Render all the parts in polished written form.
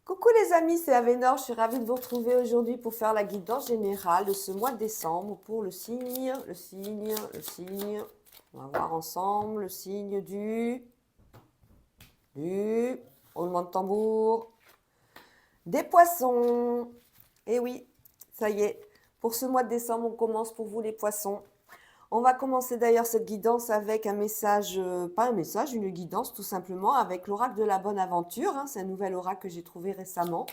Coucou les amis, c'est Avénor, je suis ravie de vous retrouver aujourd'hui pour faire la guidance générale de ce mois de décembre pour le signe. On va voir ensemble le signe du roulement de tambour, des poissons. Et oui, ça y est, pour ce mois de décembre, on commence pour vous les poissons. On va commencer d'ailleurs cette guidance avec un message, pas un message, une guidance tout simplement avec l'oracle de la bonne aventure. Hein. C'est un nouvel oracle que j'ai trouvé récemment,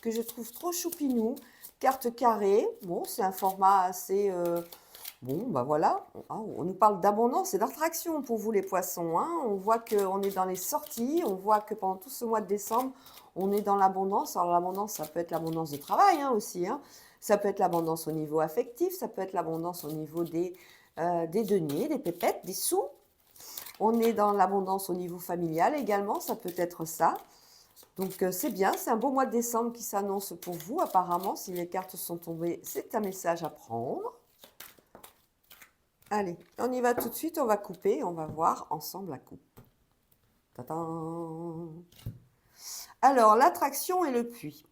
que je trouve trop choupinou. Carte carrée, bon, c'est un format assez... bon, bah voilà, on nous parle d'abondance et d'attraction pour vous les poissons. Hein. On voit qu'on est dans les sorties, on voit que pendant tout ce mois de décembre, on est dans l'abondance. Alors l'abondance, ça peut être l'abondance de travail hein, aussi. Hein. Ça peut être l'abondance au niveau affectif, ça peut être l'abondance au niveau des deniers, des pépettes, des sous. On est dans l'abondance au niveau familial également, ça peut être ça. Donc c'est bien, c'est un beau mois de décembre qui s'annonce pour vous. Apparemment, si les cartes sont tombées, c'est un message à prendre. Allez, on y va tout de suite, on va couper, on va voir ensemble la coupe. Tadam. Alors, l'attraction et le puits.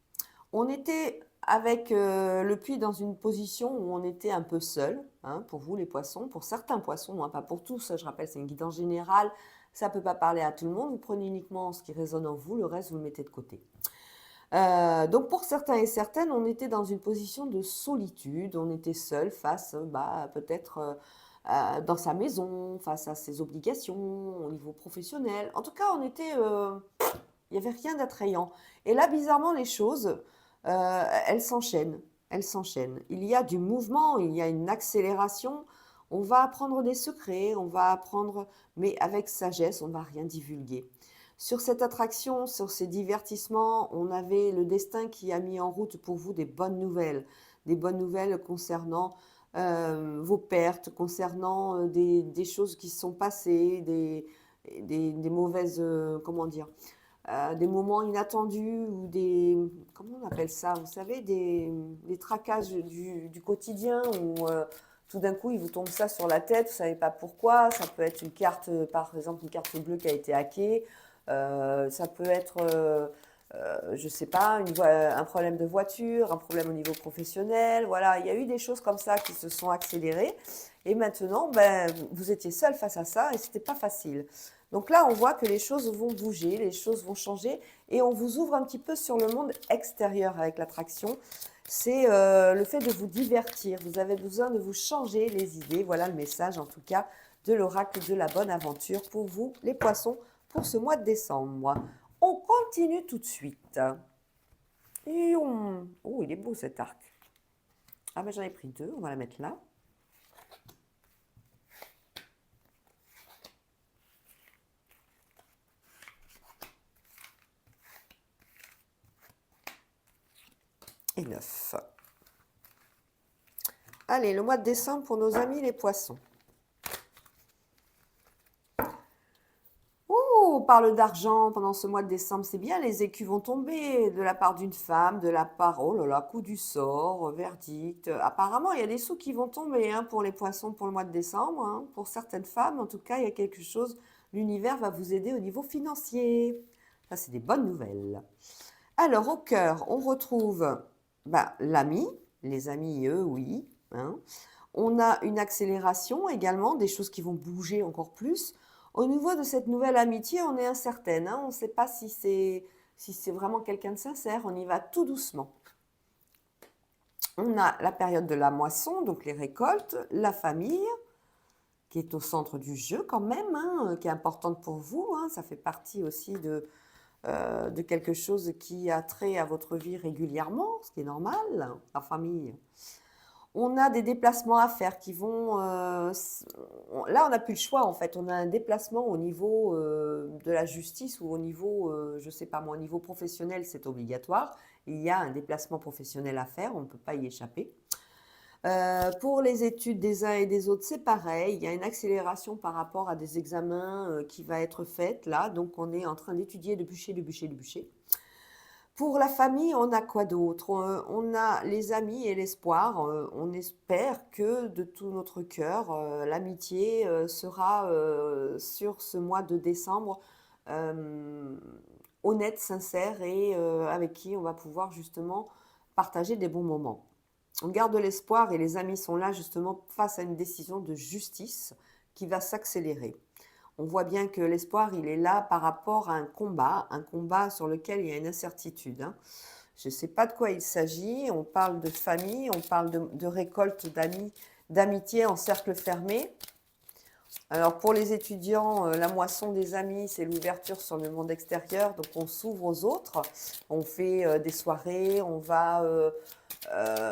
On était avec le puits dans une position où on était un peu seul, hein, pour vous les poissons, pour certains poissons, hein, pas pour tous, je rappelle c'est une guidance générale, ça ne peut pas parler à tout le monde, vous prenez uniquement ce qui résonne en vous, le reste vous le mettez de côté. Donc pour certains et certaines, on était dans une position de solitude, on était seul face peut-être dans sa maison, face à ses obligations au niveau professionnel. En tout cas, il n'y avait rien d'attrayant. Et là, bizarrement, les choses, elles s'enchaînent. Elles s'enchaînent. Il y a du mouvement, il y a une accélération. On va apprendre des secrets, on va apprendre, mais avec sagesse, on ne va rien divulguer. Sur cette attraction, sur ces divertissements, on avait le destin qui a mis en route pour vous des bonnes nouvelles concernant vos pertes, concernant des choses qui se sont passées, des mauvaises, comment dire, des moments inattendus ou comment on appelle ça, vous savez, des tracages du quotidien où tout d'un coup il vous tombe ça sur la tête, vous ne savez pas pourquoi. Ça peut être une carte, par exemple une carte bleue qui a été hackée, ça peut être, je ne sais pas, un problème de voiture, un problème au niveau professionnel. Voilà, il y a eu des choses comme ça qui se sont accélérées et maintenant, ben, vous étiez seul face à ça et ce n'était pas facile. Donc là, on voit que les choses vont bouger, les choses vont changer et on vous ouvre un petit peu sur le monde extérieur avec l'attraction. C'est le fait de vous divertir. Vous avez besoin de vous changer les idées. Voilà le message en tout cas de l'oracle de la bonne aventure pour vous, les poissons, pour ce mois de décembre. On continue tout de suite. Oh, il est beau cet arc. Ah ben j'en ai pris deux, on va la mettre là. Et 9. Allez, le mois de décembre pour nos amis les poissons. Oh, on parle d'argent pendant ce mois de décembre, c'est bien, les écus vont tomber de la part d'une femme, de la part, oh là là, coup du sort, verdict. Apparemment, il y a des sous qui vont tomber hein, pour les poissons pour le mois de décembre. Hein. Pour certaines femmes, en tout cas, il y a quelque chose, l'univers va vous aider au niveau financier. Ça, c'est des bonnes nouvelles. Alors, au cœur, on retrouve l'ami, les amis, eux, oui. Hein. On a une accélération également, des choses qui vont bouger encore plus. Au niveau de cette nouvelle amitié, on est incertaine. Hein. On ne sait pas si c'est vraiment quelqu'un de sincère. On y va tout doucement. On a la période de la moisson, donc les récoltes, la famille, qui est au centre du jeu quand même, hein, qui est importante pour vous. Hein. Ça fait partie aussi de quelque chose qui a trait à votre vie régulièrement, ce qui est normal, la famille. On a des déplacements à faire qui vont... là, on n'a plus le choix, en fait. On a un déplacement au niveau de la justice ou au niveau, je ne sais pas moi, au niveau professionnel, c'est obligatoire. Il y a un déplacement professionnel à faire, on ne peut pas y échapper. Pour les études des uns et des autres, c'est pareil. Il y a une accélération par rapport à des examens qui va être faite là. Donc, on est en train d'étudier, de bûcher, de bûcher, de bûcher. Pour la famille, on a quoi d'autre? On a les amis et l'espoir. On espère que de tout notre cœur, l'amitié sera sur ce mois de décembre honnêtes, sincères et avec qui on va pouvoir justement partager des bons moments. On garde l'espoir et les amis sont là justement face à une décision de justice qui va s'accélérer. On voit bien que l'espoir, il est là par rapport à un combat sur lequel il y a une incertitude, hein. Je ne sais pas de quoi il s'agit. On parle de famille, on parle de récolte d'amis, d'amitié en cercle fermé. Alors pour les étudiants, la moisson des amis, c'est l'ouverture sur le monde extérieur. Donc on s'ouvre aux autres, on fait des soirées, on va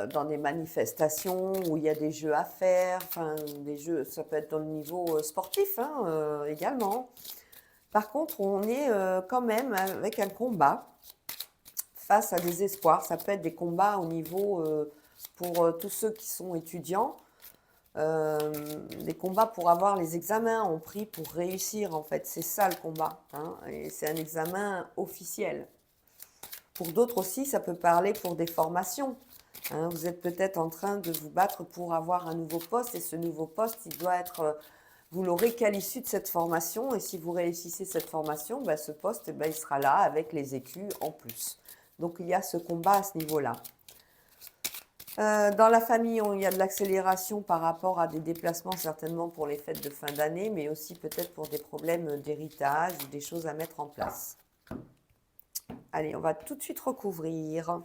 dans des manifestations où il y a des jeux à faire. Enfin, des jeux, ça peut être dans le niveau sportif hein, également. Par contre, on est quand même avec un combat face à des espoirs. Ça peut être des combats au niveau, pour tous ceux qui sont étudiants, des combats pour avoir les examens en prix pour réussir en fait. C'est ça le combat, hein, et c'est un examen officiel. Pour d'autres aussi, ça peut parler pour des formations. Hein. Vous êtes peut-être en train de vous battre pour avoir un nouveau poste et ce nouveau poste, il doit être, vous l'aurez qu'à l'issue de cette formation et si vous réussissez cette formation, ben, ce poste, ben, il sera là avec les écus en plus. Donc il y a ce combat à ce niveau-là. Dans la famille, il y a de l'accélération par rapport à des déplacements, certainement pour les fêtes de fin d'année, mais aussi peut-être pour des problèmes d'héritage ou des choses à mettre en place. Allez, on va tout de suite recouvrir.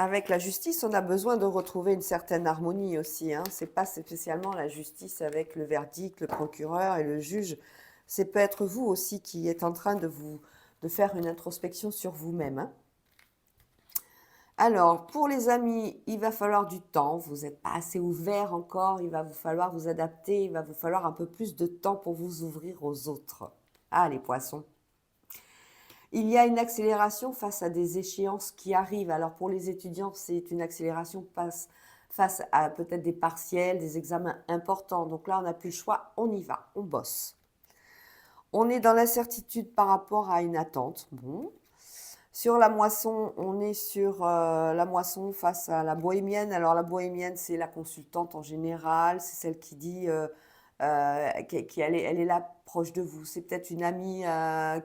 Avec la justice, on a besoin de retrouver une certaine harmonie aussi, hein. Ce n'est pas spécialement la justice avec le verdict, le procureur et le juge. C'est peut-être vous aussi qui êtes en train de faire une introspection sur vous-même, hein. Alors, pour les amis, il va falloir du temps. Vous n'êtes pas assez ouvert encore. Il va vous falloir vous adapter. Il va vous falloir un peu plus de temps pour vous ouvrir aux autres. Ah, les poissons. Il y a une accélération face à des échéances qui arrivent. Alors pour les étudiants, c'est une accélération face à peut-être des partiels, des examens importants. Donc là, on n'a plus le choix, on y va, on bosse. On est dans l'incertitude par rapport à une attente. Bon. Sur la moisson, on est sur la moisson face à la bohémienne. Alors la bohémienne, c'est la consultante en général, c'est celle qui dit elle est là proche de vous. C'est peut-être une amie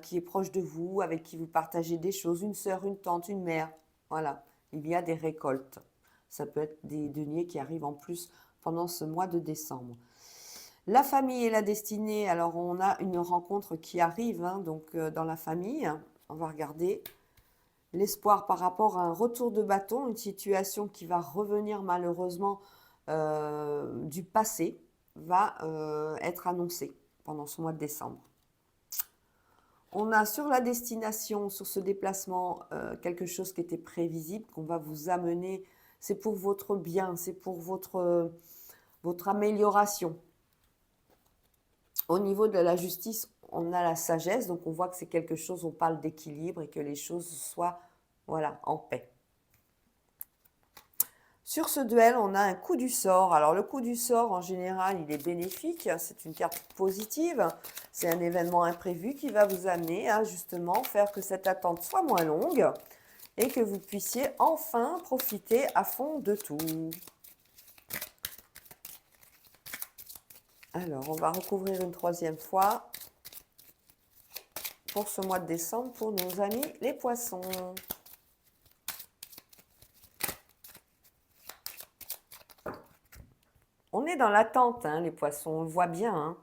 qui est proche de vous, avec qui vous partagez des choses, une sœur, une tante, une mère. Voilà, il y a des récoltes. Ça peut être des deniers qui arrivent en plus pendant ce mois de décembre. La famille et la destinée, alors on a une rencontre qui arrive, hein, donc dans la famille. On va regarder l'espoir par rapport à un retour de bâton, une situation qui va revenir malheureusement du passé, va être annoncée pendant ce mois de décembre. On a sur la destination, sur ce déplacement, quelque chose qui était prévisible, qu'on va vous amener. C'est pour votre bien, c'est pour votre amélioration. Au niveau de la justice, on a la sagesse, donc on voit que c'est quelque chose, on parle d'équilibre et que les choses soient voilà, en paix. Sur ce duel, on a un coup du sort. Alors le coup du sort, en général, il est bénéfique. C'est une carte positive. C'est un événement imprévu qui va vous amener à justement faire que cette attente soit moins longue et que vous puissiez enfin profiter à fond de tout. Alors, on va recouvrir une troisième fois pour ce mois de décembre pour nos amis les poissons. On est dans l'attente, hein, les poissons, on le voit bien, hein.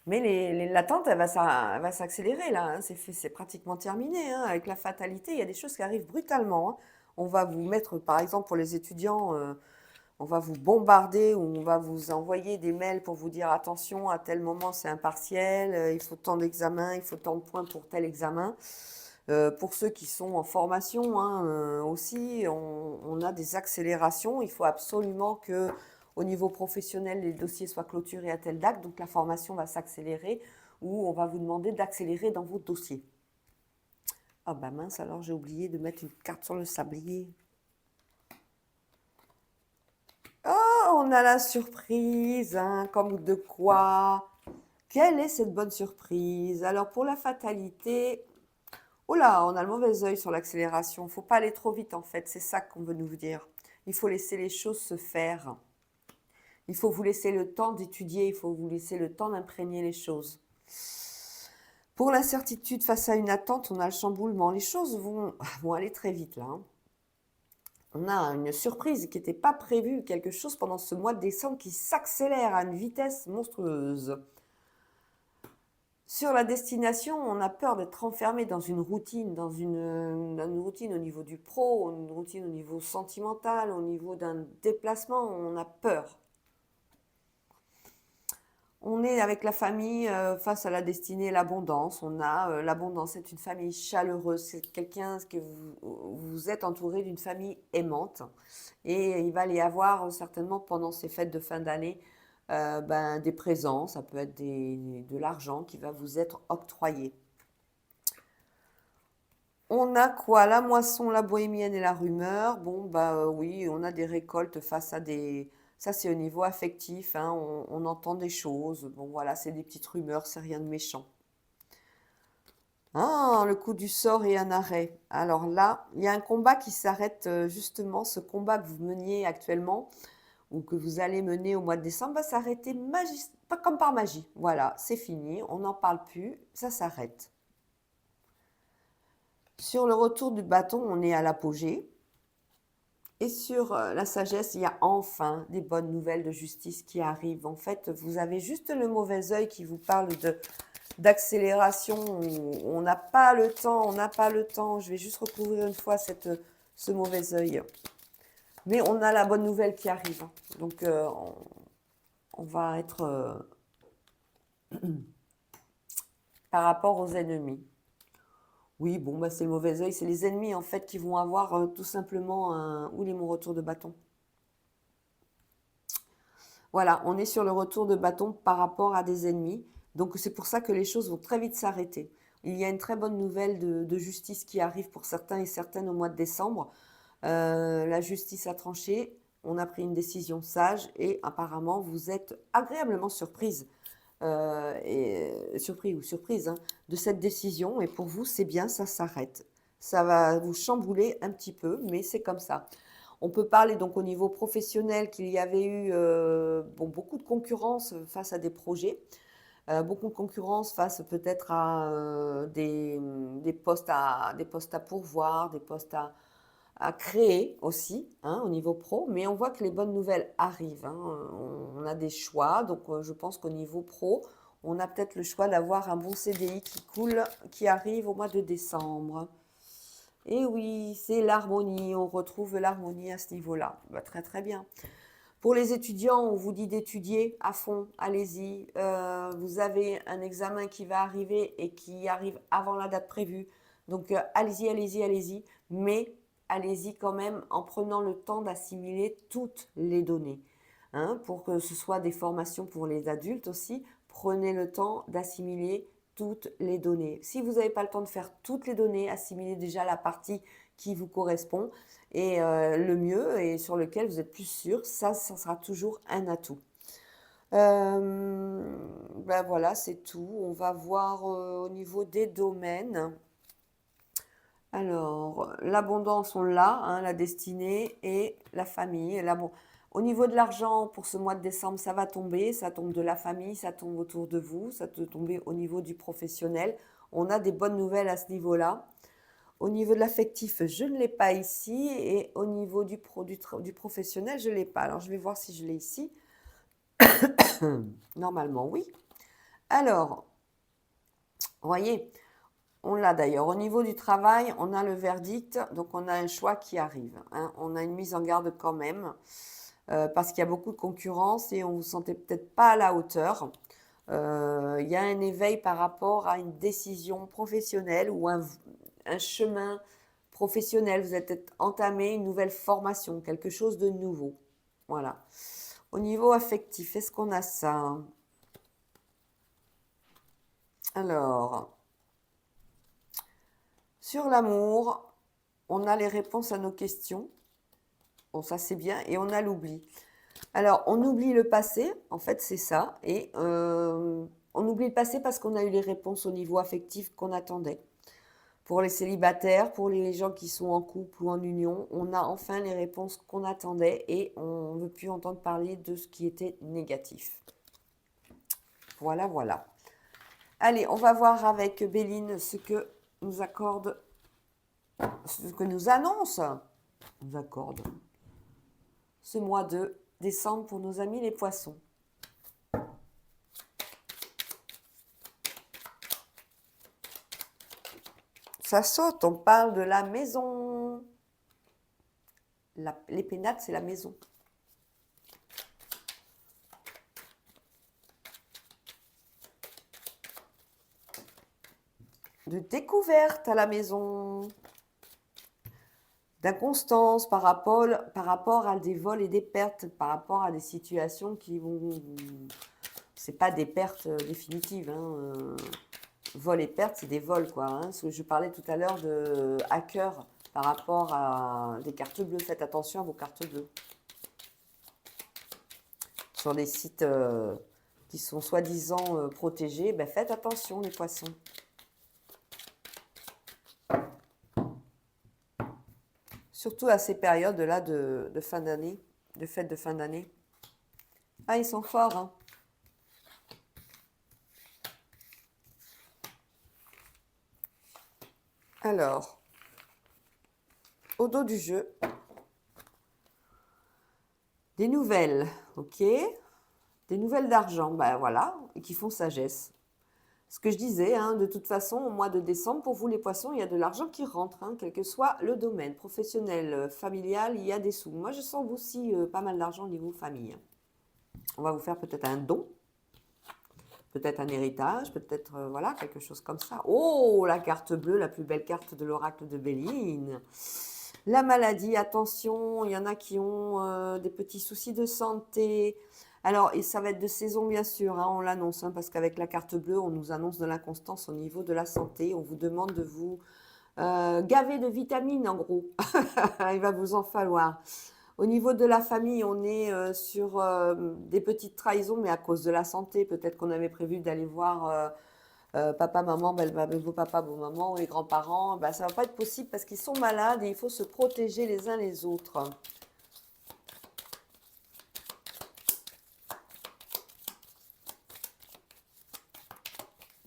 Mais l'attente, elle va s'accélérer là, hein. C'est pratiquement terminé, hein. Avec la fatalité, il y a des choses qui arrivent brutalement, hein. On va vous mettre, par exemple, pour les étudiants, on va vous bombarder ou on va vous envoyer des mails pour vous dire attention, à tel moment c'est un partiel, il faut tant d'examens, il faut tant de points pour tel examen. Pour ceux qui sont en formation hein, aussi, on a des accélérations. Il faut absolument que au niveau professionnel, les dossiers soient clôturés à telle date. Donc la formation va s'accélérer ou on va vous demander d'accélérer dans vos dossiers. Ah bah mince, alors j'ai oublié de mettre une carte sur le sablier. Oh, on a la surprise, hein, comme de quoi? Quelle est cette bonne surprise? Alors pour la fatalité, Oh là, on a le mauvais œil sur l'accélération. Faut pas aller trop vite en fait, c'est ça qu'on veut nous dire. Il faut laisser les choses se faire. Il faut vous laisser le temps d'étudier, il faut vous laisser le temps d'imprégner les choses. Pour l'incertitude face à une attente, on a le chamboulement. Les choses vont aller très vite là, hein. On a une surprise qui n'était pas prévue, quelque chose pendant ce mois de décembre qui s'accélère à une vitesse monstrueuse. Sur la destination, on a peur d'être enfermé dans une routine, dans une routine au niveau du pro, une routine au niveau sentimental, au niveau d'un déplacement, on a peur. On est avec la famille face à la destinée et l'abondance. On a l'abondance, c'est une famille chaleureuse, c'est quelqu'un que vous êtes entouré d'une famille aimante. Et il va y avoir certainement pendant ces fêtes de fin d'année des présents, ça peut être de l'argent qui va vous être octroyé. On a quoi? La moisson, la bohémienne et la rumeur. Bon, oui, on a des récoltes face à des... Ça, c'est au niveau affectif, hein, on entend des choses. Bon, voilà, c'est des petites rumeurs, c'est rien de méchant. Ah, le coup du sort et un arrêt. Alors là, il y a un combat qui s'arrête, justement, ce combat que vous meniez actuellement, ou que vous allez mener au mois de décembre, va s'arrêter pas comme par magie. Voilà, c'est fini, on n'en parle plus, ça s'arrête. Sur le retour du bâton, on est à l'apogée. Et sur la sagesse, il y a enfin des bonnes nouvelles de justice qui arrivent. En fait, vous avez juste le mauvais œil qui vous parle d'accélération. On n'a pas le temps, on n'a pas le temps. Je vais juste recouvrir une fois ce mauvais œil. Mais on a la bonne nouvelle qui arrive. Donc, on va être par rapport aux ennemis. Oui, bon, c'est le mauvais œil. C'est les ennemis, en fait, qui vont avoir tout simplement un... Où est mon retour de bâton? Voilà, on est sur le retour de bâton par rapport à des ennemis. Donc, c'est pour ça que les choses vont très vite s'arrêter. Il y a une très bonne nouvelle de justice qui arrive pour certains et certaines au mois de décembre. La justice a tranché. On a pris une décision sage et apparemment, vous êtes agréablement surprise. Surpris ou surprise hein, de cette décision. Et pour vous, c'est bien, ça s'arrête. Ça va vous chambouler un petit peu, mais c'est comme ça. On peut parler donc au niveau professionnel qu'il y avait eu beaucoup de concurrence face à des projets, beaucoup de concurrence face peut-être à des postes à pourvoir, des postes à créer aussi hein, au niveau pro, mais on voit que les bonnes nouvelles arrivent, hein. On a des choix, donc je pense qu'au niveau pro, on a peut-être le choix d'avoir un bon CDI qui coule, qui arrive au mois de décembre. Et oui, c'est l'harmonie, on retrouve l'harmonie à ce niveau-là. Très très bien. Pour les étudiants, on vous dit d'étudier à fond, allez-y. Vous avez un examen qui va arriver et qui arrive avant la date prévue. Donc allez-y, allez-y, allez-y. Mais allez-y quand même en prenant le temps d'assimiler toutes les données. Hein, pour que ce soit des formations pour les adultes aussi, prenez le temps d'assimiler toutes les données. Si vous n'avez pas le temps de faire toutes les données, assimilez déjà la partie qui vous correspond et le mieux et sur lequel vous êtes plus sûr, ça sera toujours un atout. Voilà, c'est tout. On va voir au niveau des domaines. Alors, l'abondance, on l'a, hein, la destinée et la famille. Au niveau de l'argent, pour ce mois de décembre, ça va tomber. Ça tombe de la famille, ça tombe autour de vous, ça peut tomber au niveau du professionnel. On a des bonnes nouvelles à ce niveau-là. Au niveau de l'affectif, je ne l'ai pas ici. Et au niveau du professionnel, je ne l'ai pas. Alors, je vais voir si je l'ai ici. Normalement, oui. Alors, vous voyez, on l'a d'ailleurs. Au niveau du travail, on a le verdict, donc on a un choix qui arrive, hein. On a une mise en garde quand même, parce qu'il y a beaucoup de concurrence et on ne vous sentait peut-être pas à la hauteur. Il y a un éveil par rapport à une décision professionnelle ou un chemin professionnel. Vous êtes peut-être entamé une nouvelle formation, quelque chose de nouveau. Voilà. Au niveau affectif, est-ce qu'on a ça? Alors, sur l'amour, on a les réponses à nos questions. Bon, ça c'est bien. Et on a l'oubli. Alors, on oublie le passé, en fait, c'est ça. Et on oublie le passé parce qu'on a eu les réponses au niveau affectif qu'on attendait. Pour les célibataires, pour les gens qui sont en couple ou en union, on a enfin les réponses qu'on attendait et on ne veut plus entendre parler de ce qui était négatif. Voilà, voilà. Allez, on va voir avec Béline ce que nous accorde, ce que nous annonce, nous accorde ce mois de décembre pour nos amis les poissons. Ça saute, on parle de la maison. Les pénates, c'est la maison. De découverte à la maison. D'inconstance par rapport à des vols et des pertes, par rapport à des situations qui vont... C'est pas des pertes définitives. Vol et perte, c'est des vols, quoi. Parce que je parlais tout à l'heure de hackers par rapport à des cartes bleues. Faites attention à vos cartes bleues. Sur les sites qui sont soi-disant protégés, ben faites attention, les poissons. Surtout à ces périodes-là de fin d'année, de fêtes de fin d'année. Ah, ils sont forts, hein. Alors, au dos du jeu, des nouvelles, ok? Des nouvelles d'argent, ben voilà, et qui font sagesse. Ce que je disais, de toute façon, au mois de décembre, pour vous les poissons, il y a de l'argent qui rentre, quel que soit le domaine, professionnel, familial, il y a des sous. Moi, je sens aussi pas mal d'argent au niveau famille. On va vous faire peut-être un don, peut-être un héritage, peut-être, voilà, quelque chose comme ça. Oh, la carte bleue, la plus belle carte de l'oracle de Béline. La maladie, attention, il y en a qui ont des petits soucis de santé. Alors, et ça va être de saison, bien sûr, on l'annonce, parce qu'avec la carte bleue, on nous annonce de l'inconstance au niveau de la santé. On vous demande de vous gaver de vitamines, en gros. Il va vous en falloir. Au niveau de la famille, on est sur des petites trahisons, mais à cause de la santé. Peut-être qu'on avait prévu d'aller voir papa, maman, beau papa, beau maman, ou les grands-parents. Ça ne va pas être possible parce qu'ils sont malades et il faut se protéger les uns les autres.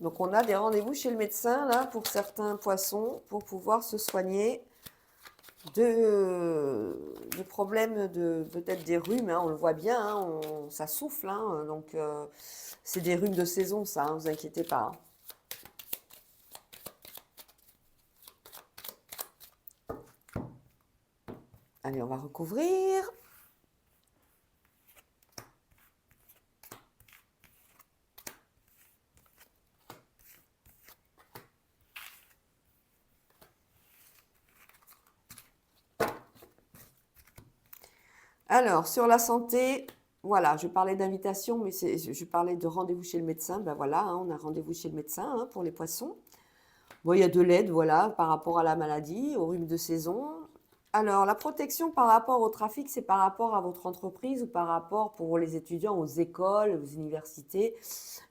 Donc, on a des rendez-vous chez le médecin, là, pour certains poissons, pour pouvoir se soigner de problèmes de peut-être des rhumes. On le voit bien, ça souffle. Donc, c'est des rhumes de saison, ça, ne vous inquiétez pas. Allez, on va recouvrir. Alors, sur la santé, voilà, je parlais d'invitation, mais je parlais de rendez-vous chez le médecin. Ben voilà, on a rendez-vous chez le médecin pour les poissons. Bon, il y a de l'aide, voilà, par rapport à la maladie, au rhume de saison. Alors, la protection par rapport au trafic, c'est par rapport à votre entreprise ou par rapport pour les étudiants aux écoles, aux universités.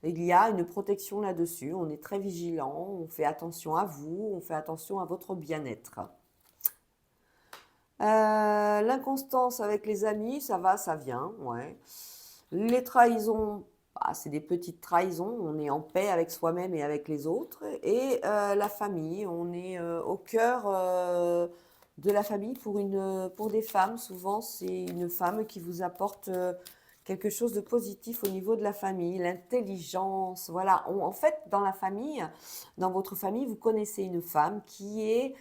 Il y a une protection là-dessus. On est très vigilant, on fait attention à vous, on fait attention à votre bien-être. L'inconstance avec les amis, ça va, ça vient, ouais. Les trahisons, c'est des petites trahisons. On est en paix avec soi-même et avec les autres. Et la famille, on est au cœur de la famille pour des femmes. Souvent, c'est une femme qui vous apporte quelque chose de positif au niveau de la famille, l'intelligence. Voilà, en fait, dans la famille, dans votre famille, vous connaissez une femme qui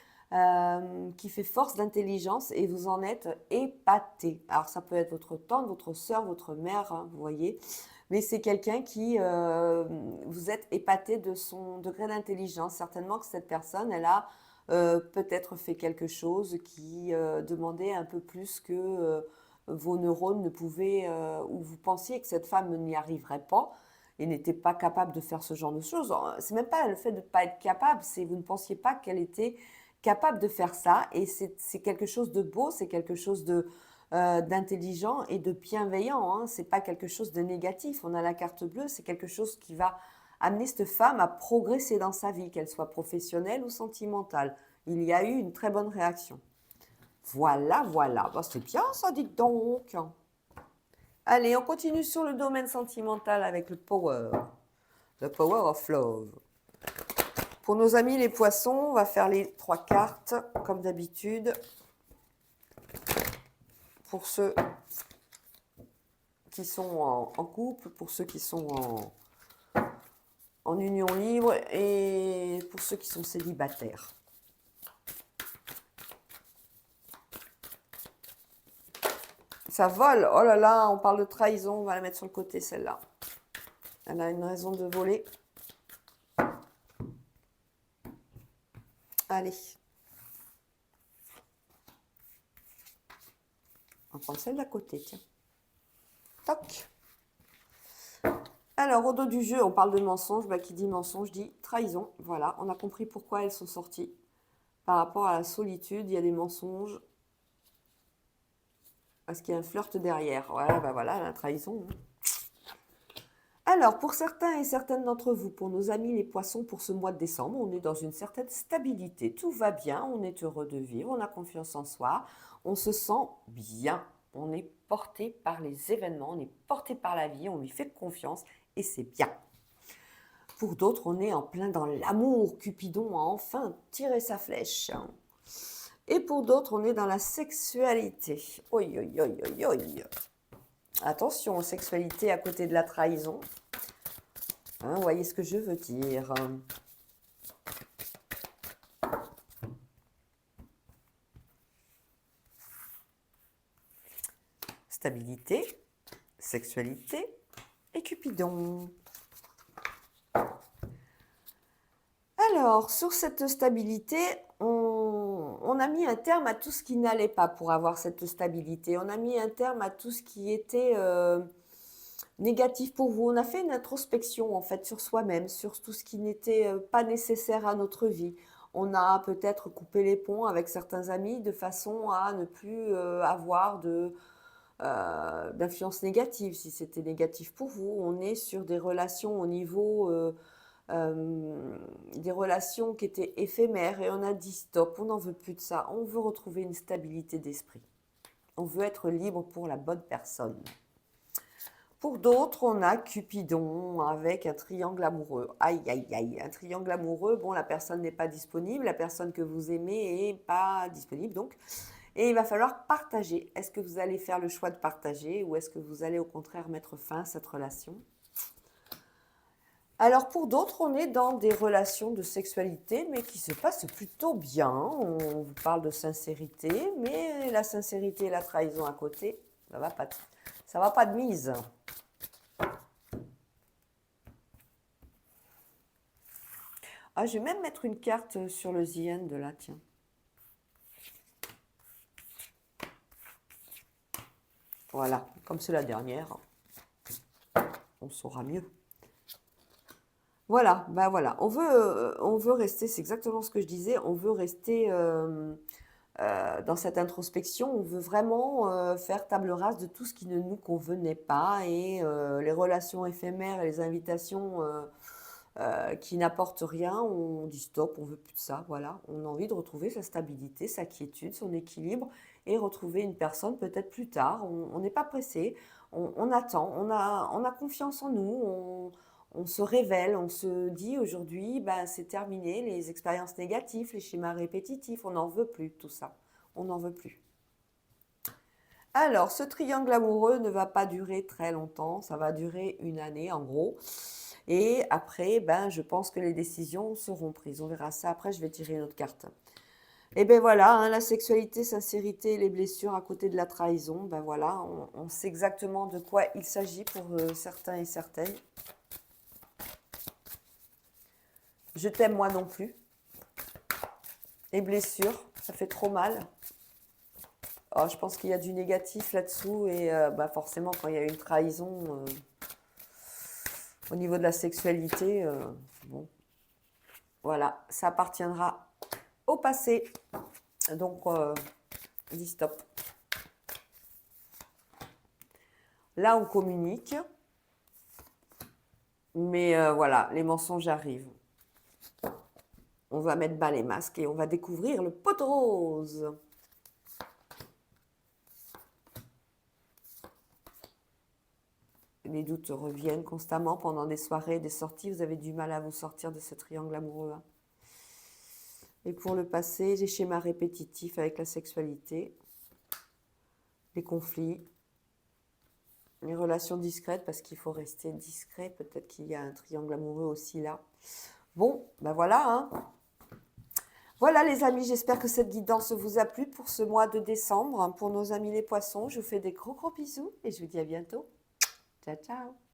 fait force d'intelligence et vous en êtes épaté. Alors ça peut être votre tante, votre sœur, votre mère, vous voyez, mais c'est quelqu'un qui vous êtes épaté de son degré d'intelligence. Certainement que cette personne, elle a peut-être fait quelque chose qui demandait un peu plus que vos neurones ne pouvaient, ou vous pensiez que cette femme n'y arriverait pas et n'était pas capable de faire ce genre de choses. C'est même pas le fait de ne pas être capable, c'est vous ne pensiez pas qu'elle était capable de faire ça, et c'est quelque chose de beau, c'est quelque chose d'intelligent et de bienveillant. C'est pas quelque chose de négatif. On a la carte bleue, c'est quelque chose qui va amener cette femme à progresser dans sa vie, qu'elle soit professionnelle ou sentimentale. Il y a eu une très bonne réaction. Voilà, voilà. Bah, c'est bien ça, dites donc. Allez, on continue sur le domaine sentimental avec le power. The power of love. Pour nos amis les poissons, on va faire les 3 cartes, comme d'habitude. Pour ceux qui sont en couple, pour ceux qui sont en union libre et pour ceux qui sont célibataires. Ça vole. Oh là là, on parle de trahison. On va la mettre sur le côté, celle-là. Elle a une raison de voler. Allez. On prend celle d'à côté, tiens. Toc. Alors, au dos du jeu, on parle de mensonge. Bah, qui dit mensonge dit trahison. Voilà, on a compris pourquoi elles sont sorties. Par rapport à la solitude, il y a des mensonges. Parce qu'il y a un flirt derrière. Ouais, bah voilà, la trahison. Alors, pour certains et certaines d'entre vous, pour nos amis les poissons, pour ce mois de décembre, on est dans une certaine stabilité. Tout va bien, on est heureux de vivre, on a confiance en soi, on se sent bien. On est porté par les événements, on est porté par la vie, on lui fait confiance et c'est bien. Pour d'autres, on est en plein dans l'amour. Cupidon a enfin tiré sa flèche. Et pour d'autres, on est dans la sexualité. Oi, oi, oi, oi, oi. Attention, sexualité à côté de la trahison. Hein, vous voyez ce que je veux dire. Stabilité, sexualité et Cupidon. Alors, sur cette stabilité, on a mis un terme à tout ce qui n'allait pas pour avoir cette stabilité. On a mis un terme à tout ce qui était négatif pour vous. On a fait une introspection en fait sur soi-même, sur tout ce qui n'était pas nécessaire à notre vie. On a peut-être coupé les ponts avec certains amis de façon à ne plus avoir d'influence négative. Si c'était négatif pour vous, on est sur des relations au niveau... des relations qui étaient éphémères et on a dit stop, on n'en veut plus de ça, on veut retrouver une stabilité d'esprit. On veut être libre pour la bonne personne. Pour d'autres, on a Cupidon avec un triangle amoureux. Aïe, aïe, aïe, un triangle amoureux, bon, la personne n'est pas disponible, la personne que vous aimez n'est pas disponible, donc, et il va falloir partager. Est-ce que vous allez faire le choix de partager ou est-ce que vous allez au contraire mettre fin à cette relation ? Alors pour d'autres, on est dans des relations de sexualité, mais qui se passent plutôt bien. On vous parle de sincérité, mais la sincérité et la trahison à côté, ça va pas de mise. Ah, je vais même mettre une carte sur le The End là, tiens. Voilà, comme c'est la dernière, on saura mieux. Voilà, ben voilà, on veut rester, c'est exactement ce que je disais, on veut rester dans cette introspection, on veut vraiment faire table rase de tout ce qui ne nous convenait pas et les relations éphémères et les invitations qui n'apportent rien, on dit stop, on veut plus de ça, voilà, on a envie de retrouver sa stabilité, sa quiétude, son équilibre et retrouver une personne peut-être plus tard, on n'est pas pressé, on attend, on a confiance en nous, on se révèle, on se dit aujourd'hui, ben, c'est terminé, les expériences négatives, les schémas répétitifs, on n'en veut plus tout ça. On n'en veut plus. Alors, ce triangle amoureux ne va pas durer très longtemps, ça va durer une année en gros. Et après, ben, je pense que les décisions seront prises. On verra ça après, je vais tirer une autre carte. Et ben voilà, hein, la sexualité, sincérité, les blessures à côté de la trahison, ben voilà, on sait exactement de quoi il s'agit pour certains et certaines. Je t'aime moi non plus. Les blessures, ça fait trop mal. Oh, je pense qu'il y a du négatif là-dessous et bah forcément quand il y a une trahison au niveau de la sexualité, bon, voilà, ça appartiendra au passé. Donc, dis stop. Là, on communique. Mais voilà, les mensonges arrivent. On va mettre bas les masques et on va découvrir le pot de rose. Les doutes reviennent constamment pendant des soirées, des sorties. Vous avez du mal à vous sortir de ce triangle amoureux. Et pour le passé, les schémas répétitifs avec la sexualité, les conflits, les relations discrètes, parce qu'il faut rester discret. Peut-être qu'il y a un triangle amoureux aussi là. Bon, ben voilà. Hein. Voilà les amis, j'espère que cette guidance vous a plu pour ce mois de décembre. Pour nos amis les poissons, je vous fais des gros bisous et je vous dis à bientôt. Ciao, ciao.